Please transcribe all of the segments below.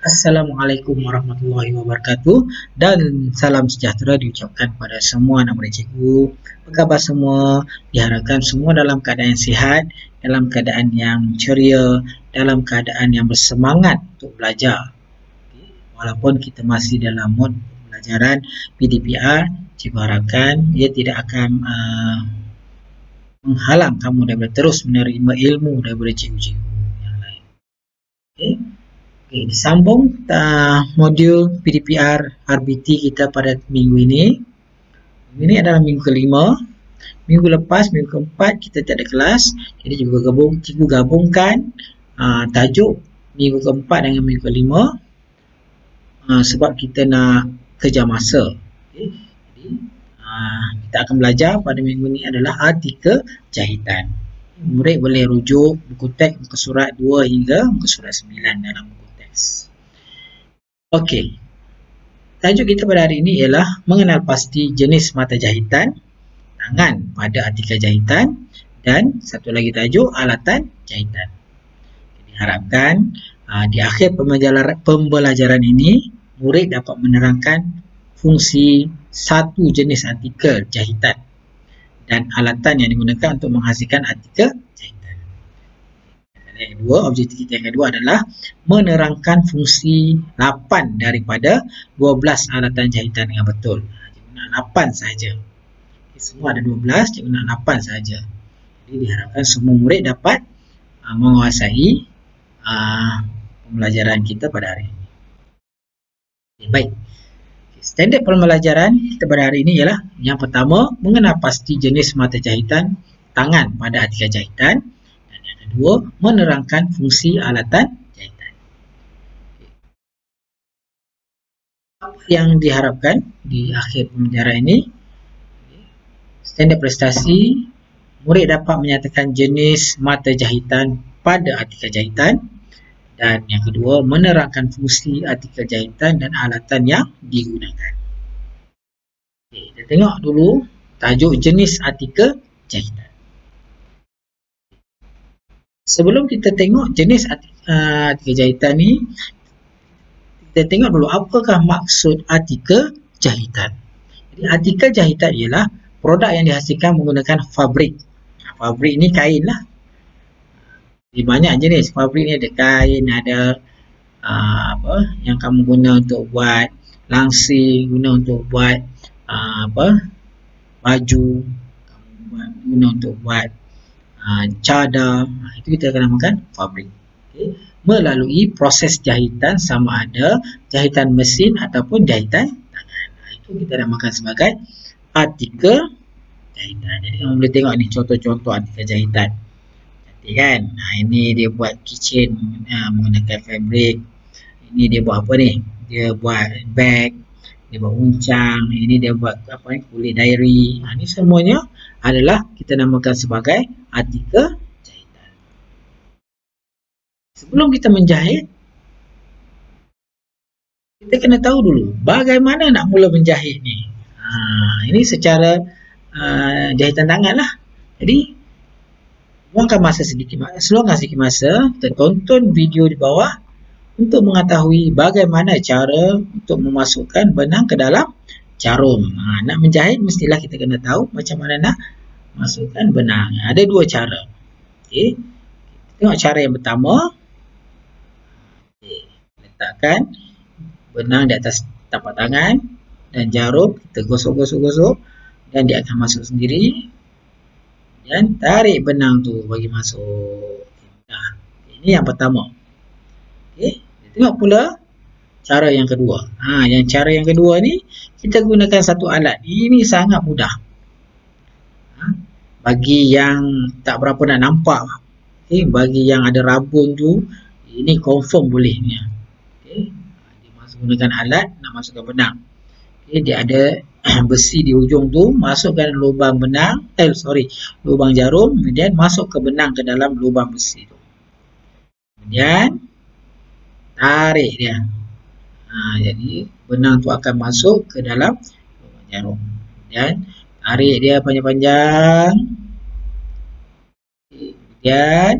Assalamualaikum warahmatullahi wabarakatuh dan salam sejahtera diucapkan pada semua anak murid cikgu. Apa khabar semua? Diharapkan semua dalam keadaan yang sihat, dalam keadaan yang ceria, dalam keadaan yang bersemangat untuk belajar. Walaupun kita masih dalam mod pembelajaran PDPR, cikgu harapkan ia tidak akan menghalang kamu daripada terus menerima ilmu daripada cikgu-cikgu yang lain. Okey. Okay, disambung modul PDPR RBT kita pada minggu ini. Minggu ini adalah minggu kelima. Minggu lepas, minggu keempat kita tak ada kelas. Jadi cikgu gabungkan tajuk minggu keempat dengan minggu kelima sebab kita nak kejar masa. Okay. Jadi kita akan belajar pada minggu ini adalah artikel jahitan. Murid boleh rujuk buku teks muka surat 2 hingga muka surat 9 dalam buku teks. Okey. Tajuk kita pada hari ini ialah mengenal pasti jenis mata jahitan, tangan pada artikel jahitan dan satu lagi tajuk alatan jahitan. Diharapkan di akhir pembelajaran ini murid dapat menerangkan fungsi satu jenis artikel jahitan dan alatan yang digunakan untuk menghasilkan artikel jahitan. Yang kedua, objektif kita yang kedua adalah menerangkan fungsi 8 daripada 12 alatan jahitan dengan betul. Cikgu nak 8 sahaja. Semua ada 12, cikgu nak 8 sahaja. Jadi diharapkan semua murid dapat menguasai pembelajaran kita pada hari ini. Okay, baik. Standard pembelajaran kita pada hari ini ialah yang pertama, mengenal pasti jenis mata jahitan tangan pada artikel jahitan, dan yang kedua, menerangkan fungsi alatan jahitan. Apa yang diharapkan di akhir pembelajaran ini? Standard prestasi, murid dapat menyatakan jenis mata jahitan pada artikel jahitan, dan yang kedua, menerangkan fungsi artikel jahitan dan alatan yang digunakan. Okay, kita tengok dulu tajuk jenis artikel jahitan. Sebelum kita tengok jenis artikel jahitan ni, kita tengok dulu apakah maksud artikel jahitan. Jadi artikel jahitan ialah produk yang dihasilkan menggunakan fabrik. Fabrik ni kain lah. Jadi banyak jenis fabrik ni, ada kain, ada yang kamu guna untuk buat langsir, guna untuk buat baju, guna untuk buat cadar. Itu kita akan namakan fabrik. Okay. Melalui proses jahitan sama ada jahitan mesin ataupun jahitan tangan. Itu kita namakan sebagai artikel jahitan. Jadi kamu boleh tengok ni contoh-contoh artikel jahitan. Cantik kan? Ini dia buat kitchen menggunakan fabrik. Ini dia buat apa ni? Dia buat bag, dia buat uncang, ini dia buat kulit diary. Ini semuanya adalah kita namakan sebagai artikel jahitan. Sebelum kita menjahit, kita kena tahu dulu bagaimana nak mula menjahit ni. Ini secara jahitan tangan lah. Jadi luangkan sedikit masa, kita tonton video di bawah untuk mengetahui bagaimana cara untuk memasukkan benang ke dalam jarum. Nak menjahit mestilah kita kena tahu macam mana nak masukkan benang. Ada dua cara. Okay. Tengok cara yang pertama. Okay. Letakkan benang di atas tapak tangan dan jarum kita gosok-gosok dan dia akan masuk sendiri. Dan tarik benang tu bagi masuk. Ini yang pertama. Okay. Tengok pula cara yang kedua. Yang cara yang kedua ni kita gunakan satu alat. Ini sangat mudah. Bagi yang tak berapa nak nampak, okay, bagi yang ada rabun tu, ini confirm boleh ni. Okay. Dia gunakan alat nak masukkan benang. Okay. Dia ada besi di ujung tu, masukkan lubang lubang jarum, kemudian masuk ke benang ke dalam lubang besi tu. Kemudian tarik dia. Jadi benang tu akan masuk ke dalam lubang jarum. Kemudian tarik dia panjang-panjang. Kemudian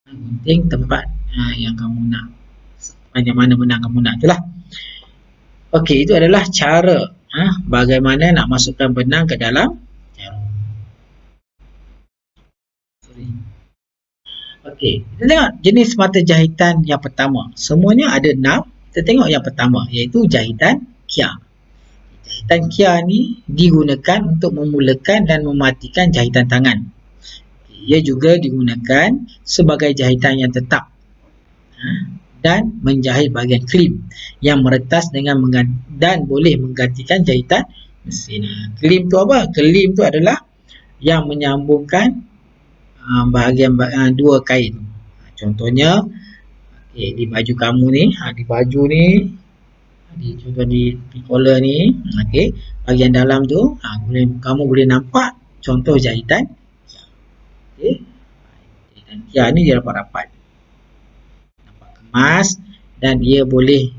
gunting tempat yang kamu nak, sepanjang mana benang kamu nak itulah. Okey, itu adalah cara bagaimana nak masukkan benang ke dalam jarum. Okey, kita tengok jenis mata jahitan yang pertama. Semuanya ada 6. Kita tengok yang pertama, iaitu jahitan kia. Jahitan kia ni digunakan untuk memulakan dan mematikan jahitan tangan. Ia juga digunakan sebagai jahitan yang tetap dan menjahit bahagian klim yang meretas dengan dan boleh menggantikan jahitan mesin. Klim tu apa? Klim tu adalah yang menyambungkan bahagian dua kain. Contohnya di baju kamu ni, di baju ni, contoh di collar ni, bahagian dalam tu kamu boleh nampak contoh jahitan. Jahitan kia ni dia rapat-rapat, nampak kemas, dan dia boleh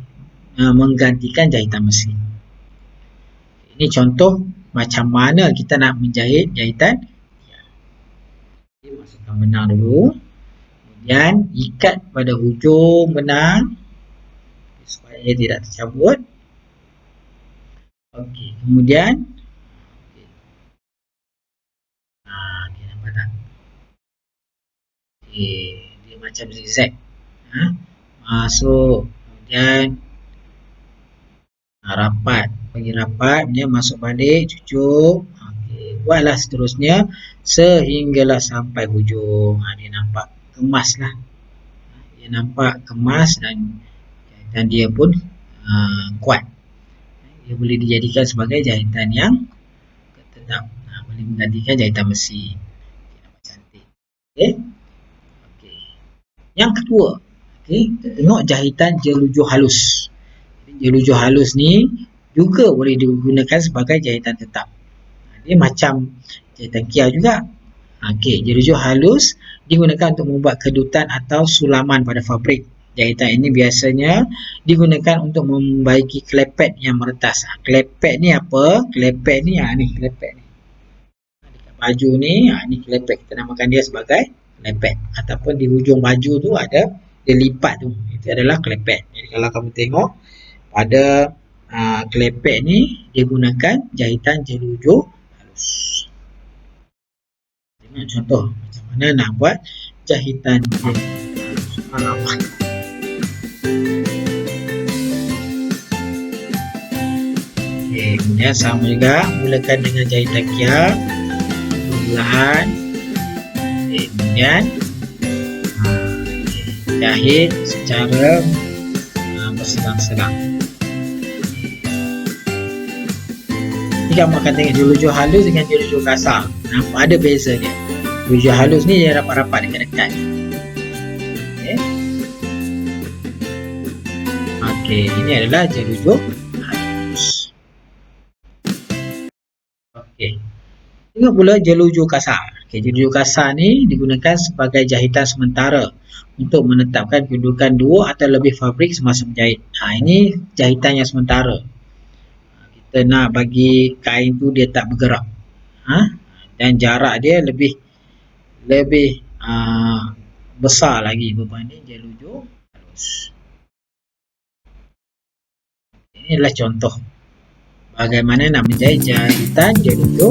menggantikan jahitan mesin. Ini contoh macam mana kita nak menjahit jahitan. Masukkan benang dulu, kemudian ikat pada hujung benang supaya ia tidak tercabut. Okey, kemudian nampak tak? Dia macam zigzag. Masuk, kemudian rapat, bagi rapat, dia masuk balik, cucuk. Buatlah seterusnya sehinggalah sampai hujung. Dia nampak kemas lah. Dia nampak kemas dan dia pun kuat. Dia boleh dijadikan sebagai jahitan yang tetap. Boleh menggantikan jahitan mesin. Nampak cantik. Okey. Yang kedua, kita tengok jahitan jeluju halus. Jeluju halus ni juga boleh digunakan sebagai jahitan tetap. Dia macam jahitan kia juga. Jeluju halus digunakan untuk membuat kedutan atau sulaman pada fabrik. Jahitan ini biasanya digunakan untuk membaiki klepet yang meretas. Klepet ni apa? Klepet ni, ni klepet ni. Dekat baju ni, ni klepet. Kita namakan dia sebagai klepet. Ataupun di hujung baju tu ada dia lipat tu. Itu adalah klepet. Jadi kalau kamu tengok pada klepet ni digunakan jahitan jeluju halus. Tengok contoh macam mana nak buat jahitan jeluju halus. Kemudian sama juga, mulakan dengan jahitan kia, perlahan, kemudian jahit secara berselang-selang. Ni kamu akan tengok jeluju halus dengan jeluju kasar. Nampak ada beza dia. Jeluju halus ni dia rapat-rapat dekat-dekat. Ini adalah jeluju halus. Tengok pula jeluju kasar. Jeluju kasar ni digunakan sebagai jahitan sementara untuk menetapkan kedudukan dua atau lebih fabrik semasa menjahit. Ini jahitan yang sementara. Kita nak bagi kain tu dia tak bergerak. Dan jarak dia lebih besar lagi berbanding jeluju halus. Ini adalah contoh bagaimana nak menjahit jahitan jeluju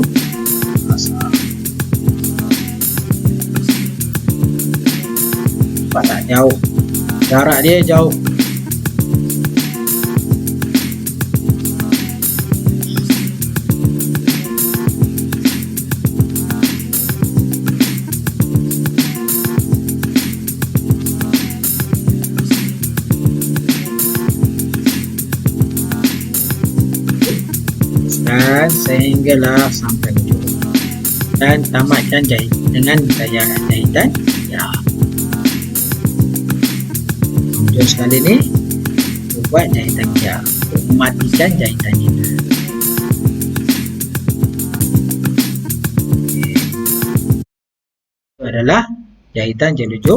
kasar. Nampak tak jauh? Jarak dia jauh. Dan sehinggalah sampai hujung. Dan tamatkan jahit dengan gaya jahitan ya. Hujung sekali ni buat jahitan ya untuk mematikan jahitan ini. Itu adalah jahitan jeluju.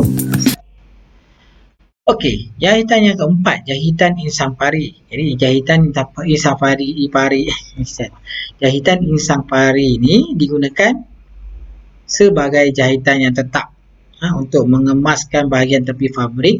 Okey, jahitan yang keempat, jahitan insang pari. Jadi jahitan insang pari jahitan insang pari ini digunakan sebagai jahitan yang tetap untuk mengemaskan bahagian tepi fabrik